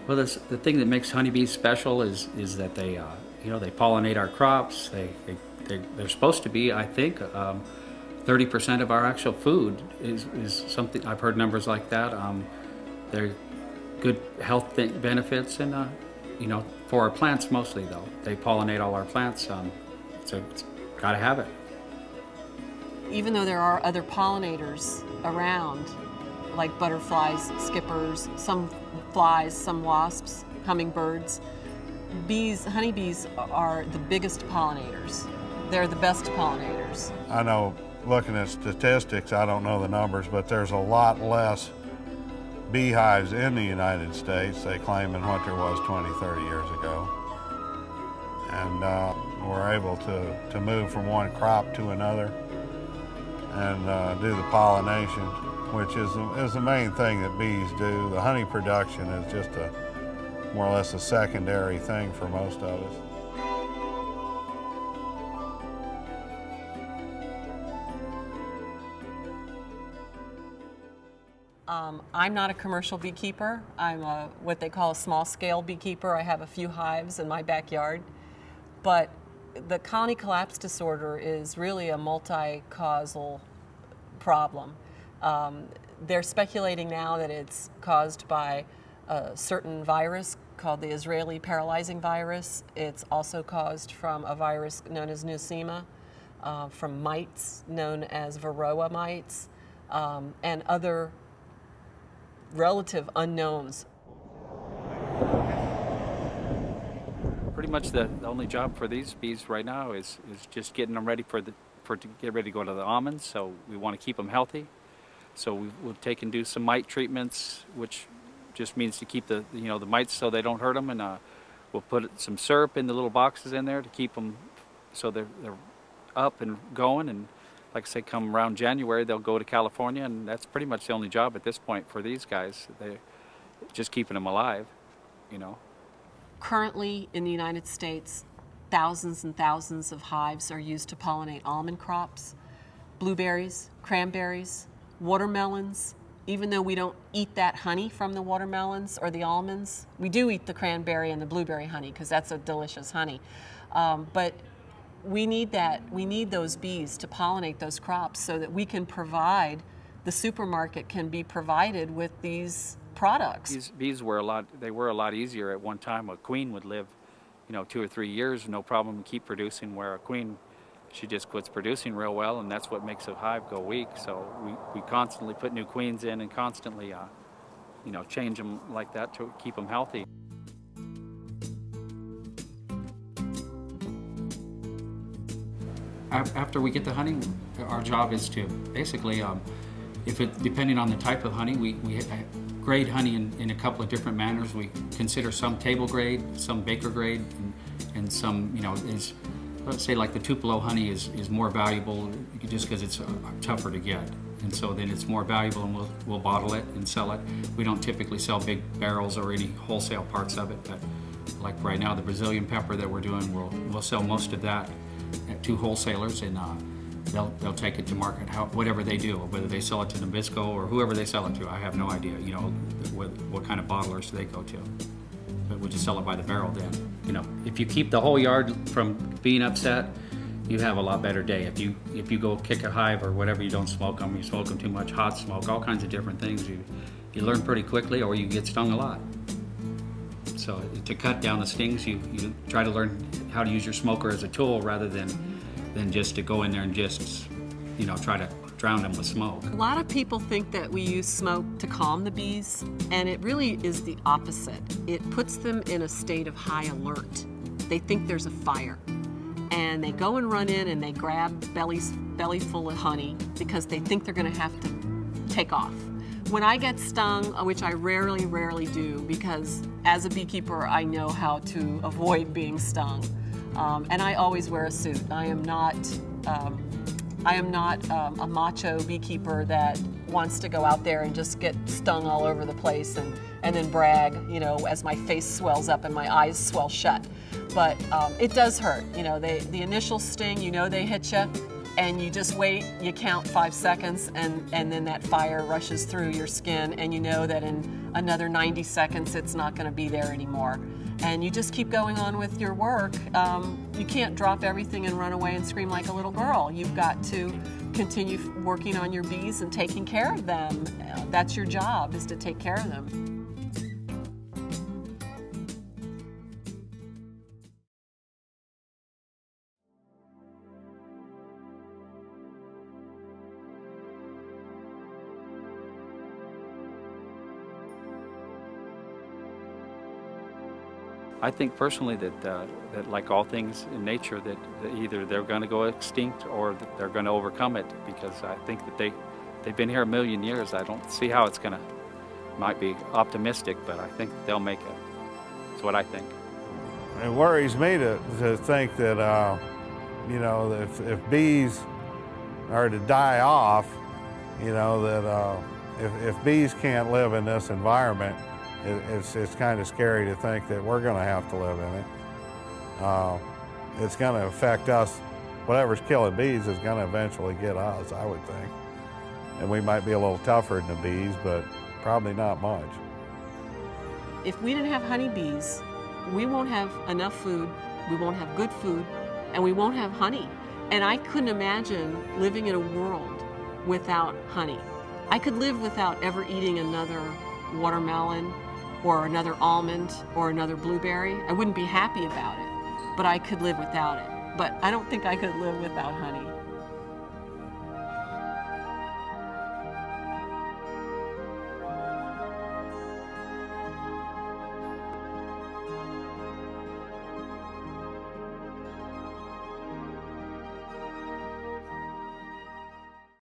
Well, the thing that makes honeybees special is that they, they pollinate our crops. They're supposed to be, I think, 30% of our actual food is something. I've heard numbers like that. They're good health benefits, and for our plants mostly though. They pollinate all our plants, so it's gotta have it. Even though there are other pollinators around, like butterflies, skippers, some flies, some wasps, hummingbirds, honeybees are the biggest pollinators. They're the best pollinators. I know, looking at statistics, I don't know the numbers, but there's a lot less beehives in the United States, they claim, than what there was 20, 30 years ago. And we're able to move from one crop to another and do the pollination, which is the main thing that bees do. The honey production is just more or less a secondary thing for most of us. I'm not a commercial beekeeper. I'm what they call a small-scale beekeeper. I have a few hives in my backyard. But the colony collapse disorder is really a multi-causal problem. They're speculating now that it's caused by a certain virus called the Israeli paralyzing virus. It's also caused from a virus known as Nosema, from mites known as Varroa mites, and other relative unknowns. Pretty much the only job for these bees right now is just getting them ready to get ready to go to the almonds. So we want to keep them healthy. So we'll take and do some mite treatments, which just means to keep the the mites so they don't hurt them, and we'll put some syrup in the little boxes in there to keep them so they're up and going. And like I say, come around January, they'll go to California, and that's pretty much the only job at this point for these guys. They're just keeping them alive, Currently in the United States, thousands and thousands of hives are used to pollinate almond crops, blueberries, cranberries, watermelons. Even though we don't eat that honey from the watermelons or the almonds, we do eat the cranberry and the blueberry honey because that's a delicious honey. But we need that. We need those bees to pollinate those crops so that we can provide, the supermarket can be provided with these products. These bees were a lot easier at one time. A queen would live, 2 or 3 years, no problem, and keep producing, where a queen, she just quits producing real well, and that's what makes a hive go weak. So we constantly put new queens in and constantly, change them like that to keep them healthy. After we get the honey, our job is to basically, depending on the type of honey, we grade honey in a couple of different manners. We consider some table grade, some baker grade, and some, let's say like the Tupelo honey is more valuable just because it's tougher to get. And so then it's more valuable, and we'll bottle it and sell it. We don't typically sell big barrels or any wholesale parts of it, but like right now, the Brazilian pepper that we're doing, we'll sell most of that to wholesalers, and they'll take it to market, whatever they do, whether they sell it to Nabisco or whoever they sell it to. I have no idea, what kind of bottlers they go to. But we just sell it by the barrel then. If you keep the whole yard from being upset, you have a lot better day. If you go kick a hive or whatever, you don't smoke them, you smoke them too much, hot smoke, all kinds of different things, you learn pretty quickly, or you get stung a lot. So to cut down the stings, you try to learn how to use your smoker as a tool rather than just to go in there and just, try to drown them with smoke. A lot of people think that we use smoke to calm the bees, and it really is the opposite. It puts them in a state of high alert. They think there's a fire, and they go and run in and they grab belly full of honey because they think they're going to have to take off. When I get stung, which I rarely do, because as a beekeeper I know how to avoid being stung, and I always wear a suit. I am not a macho beekeeper that wants to go out there and just get stung all over the place and then brag, as my face swells up and my eyes swell shut. But it does hurt. The initial sting, they hit you, and you just wait, you count 5 seconds, and then that fire rushes through your skin, and you know that in another 90 seconds it's not going to be there anymore. And you just keep going on with your work. You can't drop everything and run away and scream like a little girl. You've got to continue working on your bees and taking care of them. That's your job, is to take care of them. I think personally that like all things in nature, that either they're going to go extinct or that they're going to overcome it, because I think that they've been here a million years. I don't see how it's going to, might be optimistic, but I think they'll make it. That's what I think. It worries me to think that, you know, if bees are to die off, you know, that if bees can't live in this environment, it's kind of scary to think that we're going to have to live in it. It's going to affect us. Whatever's killing bees is going to eventually get us, I would think. And we might be a little tougher than the bees, but probably not much. If we didn't have honeybees, we won't have enough food, we won't have good food, and we won't have honey. And I couldn't imagine living in a world without honey. I could live without ever eating another watermelon or another almond or another blueberry. I wouldn't be happy about it, but I could live without it. But I don't think I could live without honey.